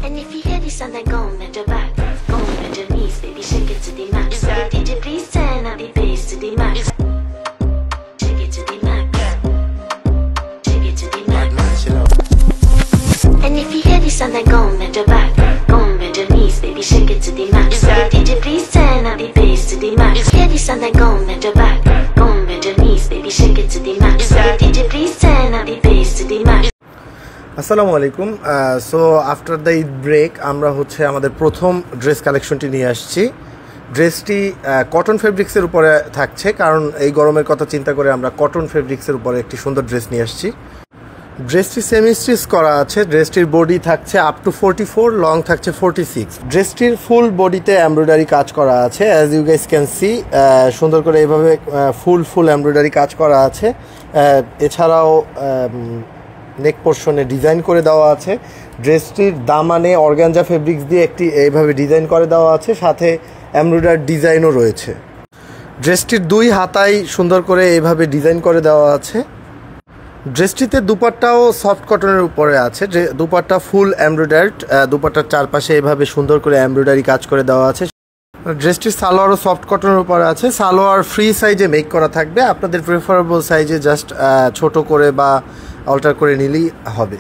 And if you hear this sound, then go and bend your back. Go and bend your knees, baby, shake it to the max. Get DJ please turn up the bass to the max. Shake it to the max. Shake it to the max. And if you hear this sound, then go and bend your back. Go and bend your knees, baby, shake it to the max. Get DJ please turn up the bass to the max. Hear this sound, then go and bend your back. Go and bend your knees, baby, shake it to the max. Get DJ please turn up the bass to the max. আসসালামু আলাইকুম। So after the Eid break আমরা হচ্ছে আমাদের প্রথম dress কালেকশনটি নিয়ে আসছি। ড্রেসটি cotton ফেব্রিক্সের উপরে থাকছে, কারণ এই গরমের কথা চিন্তা করে আমরা কটন ফেব্রিক্সের উপরে একটি সুন্দর ড্রেস নিয়ে আসছি। ড্রেসটি সেমি স্টিচ করা আছে। ড্রেসটির বডি থাকছে আপ টু 44, লং থাকছে 46। ড্রেসটির ফুল বডিতে এমব্রয়ডারি কাজ করা আছে, as you guys can see. সুন্দর করে এইভাবে ফুল এমব্রয়ডারি কাজ করা আছে। এছাড়াও নেক পোর্শনে ডিজাইন করে দেওয়া আছে। ড্রেসটির দামানে অর্গানজা ফেব্রিক্স দিয়ে একটি এইভাবে ডিজাইন করে দেওয়া আছে, সাথে এমব্রয়ডারি ডিজাইনও রয়েছে। ড্রেসটির দুই হাতায় সুন্দর করে এইভাবে ডিজাইন করে দেওয়া আছে। ড্রেসটিতে দুপাট্টাও সফট কটনের উপরে আছে। দুপাট্টা ফুল এমব্রয়ডার্ড, দুপাট্টার চারপাশে এইভাবে সুন্দর করে এমব্রয়ডারি কাজ করে দেওয়া আছে। ড্রেসটির সালোয়ারও সফট কটনের উপরে আছে। সালোয়ার ফ্রি সাইজে মেক করা থাকবে, আপনাদের প্রেফারেবল সাইজে জাস্ট ছোট করে বা অল্টার করে নিলেই হবে।